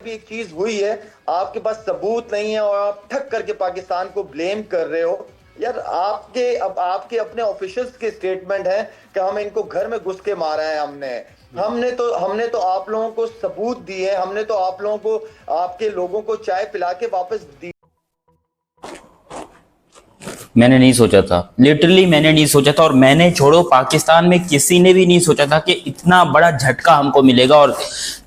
भी एक चीज हुई है, आपके पास सबूत नहीं है और आप ठक करके पाकिस्तान को ब्लेम कर रहे हो। यार आपके अपने ऑफिशियल्स के स्टेटमेंट है कि हम इनको घर में घुस के मारा है। हमने तो आप लोगों को सबूत दिए, हमने तो आप लोगों को, आपके लोगों को चाय पिला के वापस दी। मैंने नहीं सोचा था, लिटरली मैंने नहीं सोचा था। और मैंने छोड़ो, पाकिस्तान में किसी ने भी नहीं सोचा था कि इतना बड़ा झटका हमको मिलेगा। और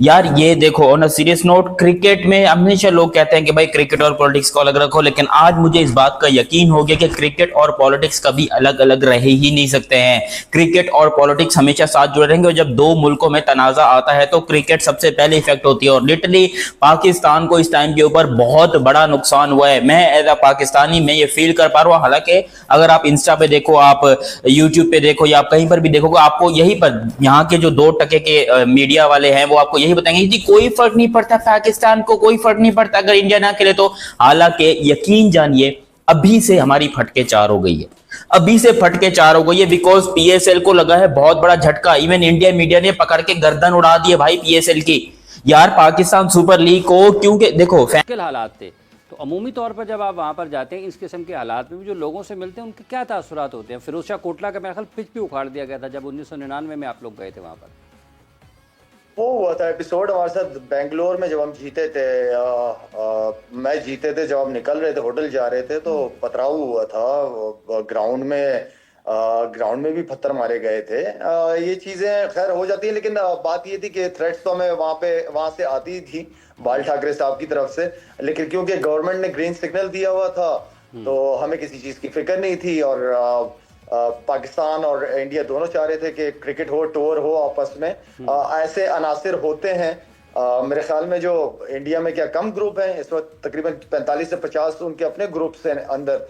यार ये देखो, on a serious note, cricket में हमेशा लोग कहते हैं कि भाई क्रिकेट और पॉलिटिक्स को अलग रखो, लेकिन आज मुझे इस बात का यकीन हो गया कि क्रिकेट और पॉलिटिक्स कभी अलग अलग रह ही नहीं सकते हैं। क्रिकेट और पॉलिटिक्स हमेशा साथ जुड़े रहेंगे, और जब दो मुल्कों में तनाजा आता है तो क्रिकेट सबसे पहले इफेक्ट होती है। और लिटरली पाकिस्तान को इस टाइम के ऊपर बहुत बड़ा नुकसान हुआ है। मैं एज अ पाकिस्तानी मैं ये फील कर पा रहा हूँ। हालांकि अगर आप इंस्टा पे देखो, आप यूट्यूब पे देखो, या आप कहीं पर भी देखोगे, आपको यही पर यहाँ के जो 2% के मीडिया वाले हैं वो आपको यही बताएंगे कि कोई फर्क नहीं पड़ता पाकिस्तान को, कोई फर्क नहीं पड़ता अगर इंडिया ना खेले तो। हालांकि यकीन जानिए, अभी से हमारी फटके चार हो गई है, अभी से फटके चार हो गई है, बिकॉज पीएसएल को लगा है बहुत बड़ा झटका। इवन इंडिया मीडिया ने पकड़ के गर्दन उड़ा दी है भाई पीएसएल की। यार पाकिस्तान सुपर लीग को, क्योंकि देखो मुश्किल हालात थे, तो अमूमी तौर पर जब आप वहाँ पर जाते हैं इस किस्म के हालात में भी जो लोगों से मिलते हैं उनके क्या तासुरात होते हैं। फिरोज शाह कोटला का मेरा ख्याल पिच भी उखाड़ दिया गया था जब 1999 में आप लोग गए थे वहाँ पर। वो हुआ था एपिसोड हमारे साथ बेंगलोर में, जब हम जीते थे, मैच जीते थे, जब हम निकल रहे थे होटल जा रहे थे तो पथराव हुआ था ग्राउंड में भी पत्थर मारे गए थे। ये चीजें खैर हो जाती है, लेकिन बात ये थी कि थ्रेट्स तो हमें वहां से आती थी बाल ठाकरे साहब की तरफ से, लेकिन क्योंकि गवर्नमेंट ने ग्रीन सिग्नल दिया हुआ था तो हमें किसी चीज की फिक्र नहीं थी। और पाकिस्तान और इंडिया दोनों चाह रहे थे कि क्रिकेट हो, टूर हो आपस में। ऐसे अनासिर होते हैं। मेरे ख्याल में जो इंडिया में क्या कम ग्रुप हैं इस वक्त, तकरीबन 45 से 50 उनके अपने ग्रुप से अंदर,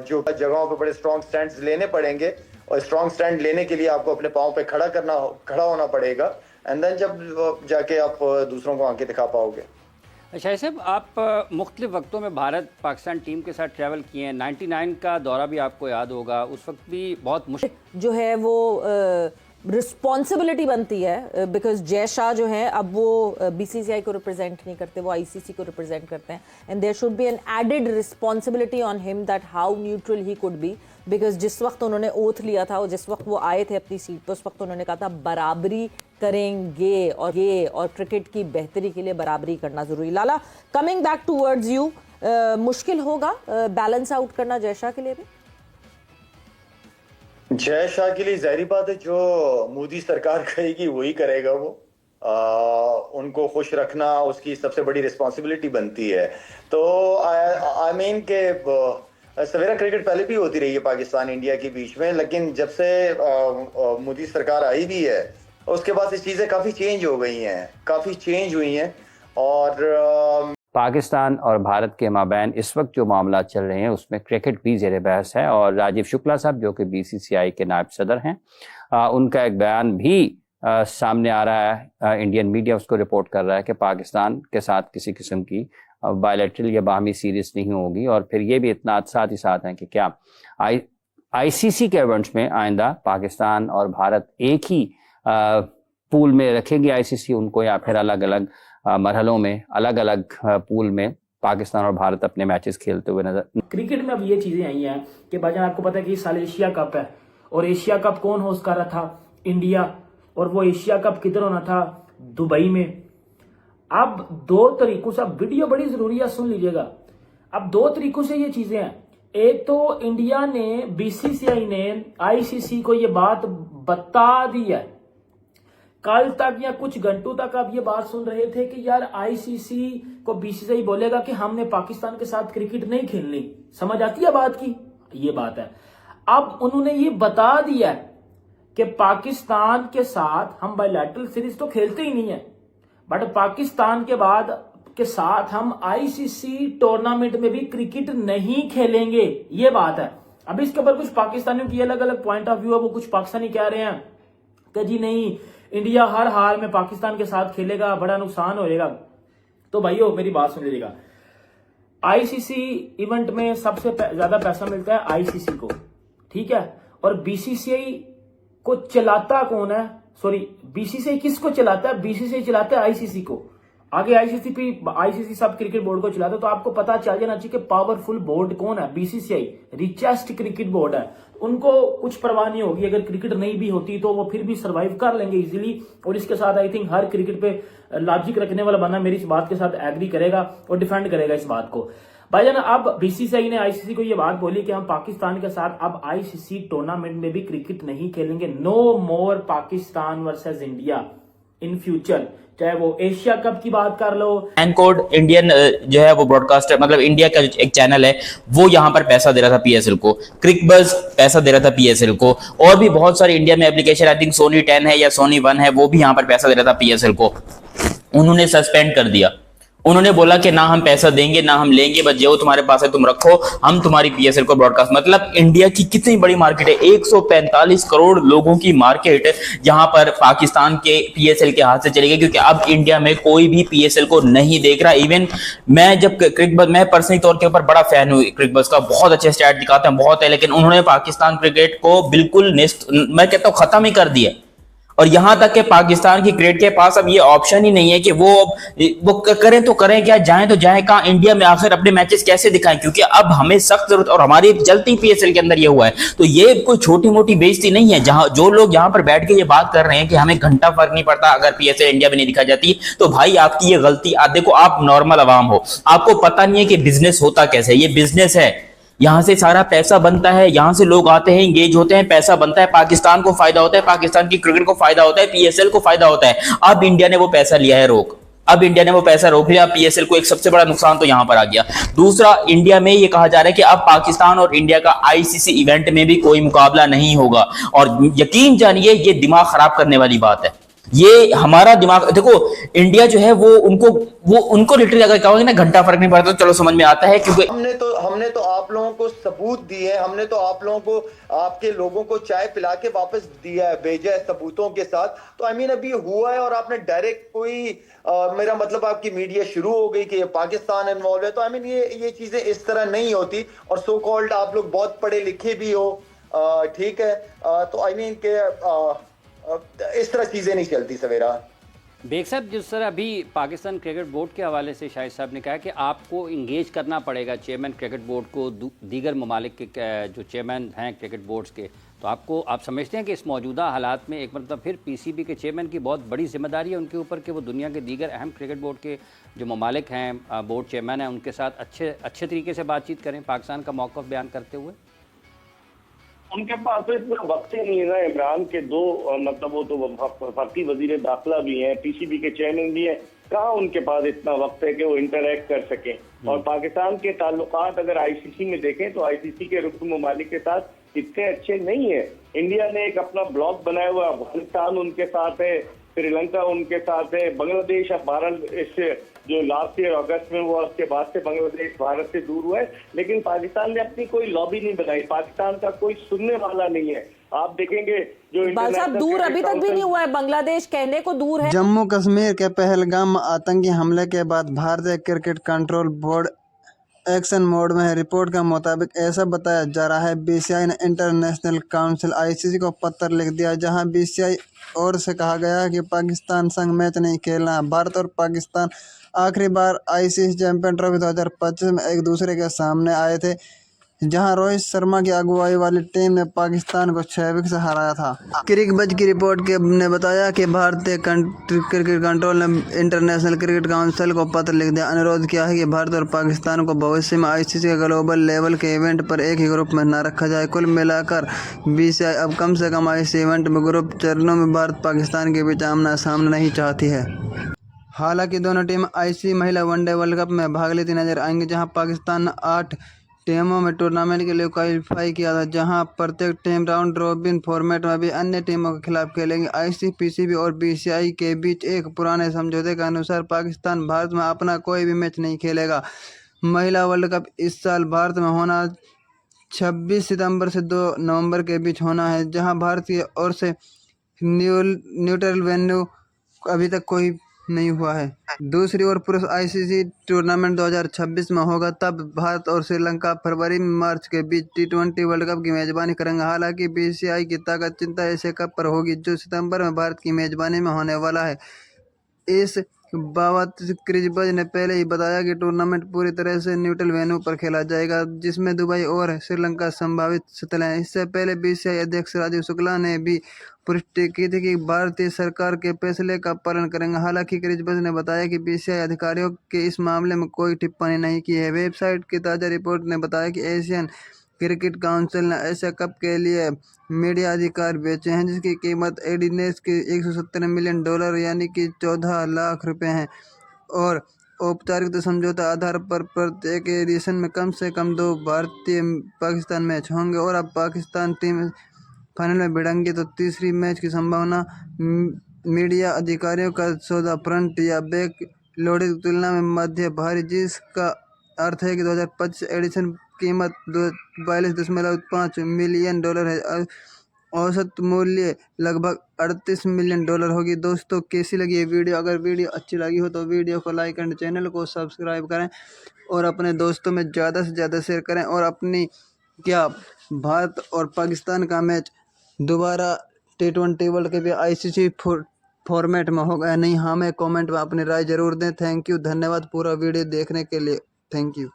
जो जगहों पे बड़े स्ट्रॉन्ग स्टैंड्स लेने पड़ेंगे। और स्ट्रॉन्ग स्टैंड लेने के लिए आपको अपने पाँव पे खड़ा होना पड़ेगा, एंड देन जब जाके आप दूसरों को आंखें दिखा पाओगे। अच्छा साहब, आप मुख्तलिफ वक्तों में भारत पाकिस्तान टीम के साथ ट्रैवल किए हैं। 99 का दौरा भी आपको याद होगा, उस वक्त भी बहुत मुश्किल जो है वो रिस्पॉन्सिबिलिटी बनती है, बिकॉज जय शाह जो है अब वो बीसीसीआई को रिप्रेजेंट नहीं करते, वो आईसीसी को रिप्रेजेंट करते हैं। And there should be an added responsibility on him that how neutral he could be, because जिस वक्त उन्होंने ओथ लिया था और जिस वक्त वो आए थे अपनी सीट पर, उस वक्त उन्होंने कहा था बराबरी करेंगे और क्रिकेट की बेहतरी के लिए बराबरी करना जरूरी। लाला, कमिंग बैक टूवर्ड्स यू, मुश्किल होगा बैलेंस आउट करना जय शाह के लिए भी? जय शाह के लिए जाहिर बात है, जो मोदी सरकार कहेगी वही करेगा वो। उनको खुश रखना उसकी सबसे बड़ी रिस्पॉन्सिबिलिटी बनती है। तो आई मीन के सवेरा क्रिकेट पहले भी होती रही है पाकिस्तान इंडिया के बीच में, लेकिन जब से मोदी सरकार आई भी है उसके बाद ये चीजें काफी चेंज हो गई हैं, काफी चेंज हुई हैं। और पाकिस्तान और भारत के माबैन इस वक्त जो मामला चल रहे हैं उसमें क्रिकेट भी ज़ेर बहस है। और राजीव शुक्ला साहब जो कि बीसीसीआई के नायब सदर हैं, उनका एक बयान भी सामने आ रहा है। इंडियन मीडिया उसको रिपोर्ट कर रहा है कि पाकिस्तान के साथ किसी किस्म की बायलैटरल या बाहमी सीरीज नहीं होगी। और फिर ये भी इतना साथ ही साथ हैं कि क्या आईसीसी के इवेंट्स में आइंदा पाकिस्तान और भारत एक ही पूल में रखेंगे आईसीसी उनको, या फिर अलग अलग मरहलों में अलग अलग पूल में पाकिस्तान और भारत अपने मैचेस खेलते हुए नजर। क्रिकेट में अब ये चीजें आई हैं कि भाईजान आपको पता है कि इस साल एशिया कप है, और एशिया कप कौन होस्ट कर रहा था? इंडिया। और वो एशिया कप किधर होना था? दुबई में। अब दो तरीकों से, अब वीडियो बड़ी जरूरी है, सुन लीजिएगा। अब दो तरीकों से ये चीजें हैं। एक तो इंडिया ने, बीसीसीआई ने आईसीसी को ये बात बता दी है। कल तक या कुछ घंटों तक आप ये बात सुन रहे थे कि यार आईसीसी को बीसीसीआई बोलेगा कि हमने पाकिस्तान के साथ क्रिकेट नहीं खेलनी। समझ आती है बात की? ये बात है। अब उन्होंने ये बता दिया है कि पाकिस्तान के साथ हम बायलैटरल सीरीज तो खेलते ही नहीं है, बट पाकिस्तान के बाद के साथ हम आईसीसी टूर्नामेंट में भी क्रिकेट नहीं खेलेंगे। ये बात है। अब इसके ऊपर कुछ पाकिस्तानियों की अलग अलग पॉइंट ऑफ व्यू है। वो कुछ पाकिस्तानी कह रहे हैं कि जी नहीं, इंडिया हर हाल में पाकिस्तान के साथ खेलेगा, बड़ा नुकसान होएगा। तो भाइयों मेरी बात सुन लीजिएगा। आईसीसी इवेंट में सबसे ज्यादा पैसा मिलता है आईसीसी को, ठीक है। और बीसीसीआई को चलाता कौन है? सॉरी, बीसीसीआई किसको चलाता है? बीसीसीआई चलाता है आईसीसी को। आगे आईसीसी सब क्रिकेट बोर्ड को चलाते, तो आपको पता चल जाना चाहिए कि पावरफुल बोर्ड कौन है। बीसीसीआई रिचेस्ट क्रिकेट बोर्ड है, उनको कुछ परवाह नहीं होगी। अगर क्रिकेट नहीं भी होती तो वो फिर भी सरवाइव कर लेंगे इजीली। और इसके साथ आई थिंक हर क्रिकेट पे लॉजिक रखने वाला बंदा मेरी इस बात के साथ एग्री करेगा और डिफेंड करेगा इस बात को। भाईजान, अब बीसीसीआई ने आईसीसी को ये बात बोली कि हम पाकिस्तान के साथ अब आईसीसी टूर्नामेंट में भी क्रिकेट नहीं खेलेंगे। No more Pakistan versus India in future, चाहे वो एशिया कप की बात कर लो। एनकोड इंडियन जो है वो ब्रॉडकास्टर, मतलब इंडिया का जो एक चैनल है, वो यहाँ पर पैसा दे रहा था पीएसएल को। क्रिकबज पैसा दे रहा था पीएसएल को, और भी बहुत सारे इंडिया में एप्लीकेशन, आई थिंक सोनी 10 है या सोनी 1 है, वो भी यहाँ पर पैसा दे रहा था पीएसएल को। उन्होंने सस्पेंड कर दिया। उन्होंने बोला कि ना हम पैसा देंगे ना हम लेंगे, बस जो तुम्हारे पास है तुम रखो, हम तुम्हारी पीएसएल को ब्रॉडकास्ट। मतलब इंडिया की कितनी बड़ी मार्केट है, 145 करोड़ लोगों की मार्केट यहाँ पर पाकिस्तान के पीएसएल के हाथ से चली गई, क्योंकि अब इंडिया में कोई भी पीएसएल को नहीं देख रहा। इवन मैं जब क्रिकबज, मैं पर्सनली तौर के ऊपर बड़ा फैन हूँ क्रिकबज का, बहुत अच्छे स्टैट दिखाते हैं, बहुत है, लेकिन उन्होंने पाकिस्तान क्रिकेट को बिल्कुल मैं कहता हूँ खत्म ही कर दिया। और यहां तक कि पाकिस्तान की क्रिकेट के पास अब ये ऑप्शन ही नहीं है कि वो करें तो करें क्या, जाएं तो जाएं कहां, इंडिया में आखिर अपने मैचेस कैसे दिखाएं, क्योंकि अब हमें सख्त जरूरत, और हमारी चलती पीएसएल के अंदर ये हुआ है। तो ये कोई छोटी मोटी बेइज्जती नहीं है। जहां जो लोग यहां पर बैठ के ये बात कर रहे हैं कि हमें घंटा फर्क नहीं पड़ता अगर पीएसएल इंडिया में नहीं दिखाई जाती, तो भाई आपकी ये गलती। देखो, आप नॉर्मल अवाम हो, आपको पता नहीं है कि बिजनेस होता कैसे। ये बिजनेस है, यहां से सारा पैसा बनता है, यहां से लोग आते हैं, इंगेज होते हैं, पैसा बनता है, पाकिस्तान को फायदा होता है, पाकिस्तान की क्रिकेट को फायदा होता है, पीएसएल को फायदा होता है। अब इंडिया ने वो पैसा लिया है रोक, अब इंडिया ने वो पैसा रोक लिया, पीएसएल को एक सबसे बड़ा नुकसान तो यहां पर आ गया। दूसरा, इंडिया में ये कहा जा रहा है कि अब पाकिस्तान और इंडिया का आईसीसी इवेंट में भी कोई मुकाबला नहीं होगा, और यकीन जानिए ये दिमाग खराब करने वाली बात है। ये हमारा दिमाग, देखो इंडिया जो है वो उनको लिटरली अगर कहोगे ना घंटा फर्क नहीं पड़ता, तो चलो समझ में आता है, क्योंकि हमने तो आप लोगों को सबूत दिए, हमने तो आप लोगों को, आपके लोगों को चाय पिला के वापस दिया है, भेजा है सबूतों के साथ। तो आई मीन अभी हुआ है और आपने डायरेक्ट कोई मेरा मतलब आपकी मीडिया शुरू हो गई कि पाकिस्तान इन्वॉल्व है। तो आई मीन ये चीजें इस तरह नहीं होती। और सो कॉल्ड आप लोग बहुत पढ़े लिखे भी हो, ठीक है, तो आई मीन के इस तरह चीजें नहीं चलती सवेरा। बेग साहब, जिस तरह अभी पाकिस्तान क्रिकेट बोर्ड के हवाले से शाहिद साहब ने कहा कि आपको इंगेज करना पड़ेगा चेयरमैन क्रिकेट बोर्ड को, दीगर ममालिक के जो चेयरमैन हैं क्रिकेट बोर्ड्स के, तो आप समझते हैं कि इस मौजूदा हालात में एक मतलब फिर पीसीबी के चेयरमैन की बहुत बड़ी जिम्मेदारी है उनके ऊपर कि वो दुनिया के दीगर अहम क्रिकेट बोर्ड के जो ममालिक हैं, बोर्ड चेयरमैन हैं, उनके साथ अच्छे तरीके से बातचीत करें पाकिस्तान का मौक़िफ़ बयान करते हुए? उनके पास तो इतना वक्त ही नहीं है ना इमरान के। दो मतलब वो तो वफाकी वजीर दाखिला भी हैं, पीसीबी के चेयरमैन भी हैं, कहाँ उनके पास इतना वक्त है कि वो इंटरेक्ट कर सकें। और पाकिस्तान के ताल्लुकात अगर आईसीसी में देखें तो आईसीसी के रुकन ममालिक के साथ इतने अच्छे नहीं है। इंडिया ने एक अपना ब्लॉक बनाया हुआ, अफगानिस्तान उनके साथ है, श्रीलंका उनके साथ है, बांग्लादेश अब भारत इस जो लास्ट ईयर अगस्त में हुआ उसके बाद से बांग्लादेश भारत से दूर हुआ है, लेकिन पाकिस्तान ने अपनी कोई लॉबी नहीं बनाई, पाकिस्तान का कोई सुनने वाला नहीं है। आप देखेंगे जो साहब दूर अभी तक भी नहीं हुआ है, बांग्लादेश कहने को दूर है। जम्मू कश्मीर के पहलगाम आतंकी हमले के बाद भारतीय cricket control board action mode में है। रिपोर्ट के मुताबिक ऐसा बताया जा रहा है, बीसीसीआई ने इंटरनेशनल काउंसिल आईसीसी को पत्र लिख दिया, जहां बीसीसीआई ओर से कहा गया कि पाकिस्तान संग मैच नहीं खेलना। भारत और पाकिस्तान आखिरी बार आईसीसी चैंपियन ट्रॉफी 2025 में एक दूसरे के सामने आए थे, जहां रोहित शर्मा की अगुवाई वाली टीम ने पाकिस्तान को 6 विकेट से हराया था। क्रिकबज की रिपोर्ट ने बताया कि भारतीय क्रिकेट कंट्रोल ने इंटरनेशनल क्रिकेट काउंसिल को पत्र लिख दिया, अनुरोध किया है कि भारत और पाकिस्तान को भविष्य में आईसीसी के ग्लोबल लेवल के इवेंट पर एक ही ग्रुप में न रखा जाए। कुल मिलाकर बीसीसीआई अब कम से कम आईसीसी इवेंट में ग्रुप चरणों में भारत पाकिस्तान के बीच आमना सामना नहीं चाहती है। हालांकि दोनों टीम आईसीसी महिला वनडे वर्ल्ड कप में भाग लेती नजर आएंगी, जहां पाकिस्तान 8 टीमों में टूर्नामेंट के लिए क्वालिफाई किया था, जहां प्रत्येक टीम राउंड रॉबिन फॉर्मेट में भी अन्य टीमों के खिलाफ खेलेंगे। आईसीसी, पीसीबी और बीसीसीआई के बीच एक पुराने समझौते के अनुसार पाकिस्तान भारत में अपना कोई भी मैच नहीं खेलेगा। महिला वर्ल्ड कप इस साल भारत में होना 26 सितंबर से 2 नवंबर के बीच होना है, जहां भारत की ओर से न्यूट्रल वेन्यू अभी तक कोई नहीं हुआ है। दूसरी ओर पुरुष आईसीसी टूर्नामेंट 2026 में होगा, तब भारत और श्रीलंका फरवरी मार्च के बीच T20 वर्ल्ड कप की मेजबानी करेंगे। हालांकि बीसीसीआई की ताकत चिंता एशिया कप पर होगी, जो सितंबर में भारत की मेजबानी में होने वाला है। इस बाबत क्रिजबज ने पहले ही बताया कि टूर्नामेंट पूरी तरह से न्यूट्रल वेन्यू पर खेला जाएगा, जिसमें दुबई और श्रीलंका संभावित स्थल हैं। इससे पहले बीसीसीआई अध्यक्ष राजीव शुक्ला ने भी पुष्टि की थी कि भारतीय सरकार के फैसले का पालन करेंगे। हालांकि क्रिजबज ने बताया कि बीसीसीआई अधिकारियों के इस मामले में कोई टिप्पणी नहीं की है। वेबसाइट की ताज़ा रिपोर्ट ने बताया कि एशियन क्रिकेट काउंसिल ने एशिया कप के लिए मीडिया अधिकार बेचे हैं, जिसकी कीमत एडिनेस के $170 मिलियन यानी कि 14 लाख रुपए है, और औपचारिक समझौता आधार पर प्रत्येक एडिशन में कम से कम 2 भारतीय पाकिस्तान मैच होंगे। और अब पाकिस्तान टीम फाइनल में भिड़ेंगी तो तीसरी मैच की संभावना। मीडिया अधिकारियों का सौदा फ्रंट या बैक लोडेड की तुलना में मध्य भारी, जिसका अर्थ है कि 2025 एडिशन कीमत $42.5 मिलियन है। औसत मूल्य लगभग $38 मिलियन होगी। दोस्तों, कैसी लगी ये वीडियो? अगर वीडियो अच्छी लगी हो तो वीडियो को लाइक एंड चैनल को सब्सक्राइब करें और अपने दोस्तों में ज़्यादा से ज़्यादा शेयर करें। और अपनी क्या भारत और पाकिस्तान का मैच दोबारा T20 वर्ल्ड कप या ICC फॉर्मेट में होगा या नहीं, हमें कमेंट में अपनी राय जरूर दें। थैंक यू, धन्यवाद पूरा वीडियो देखने के लिए। Thank you.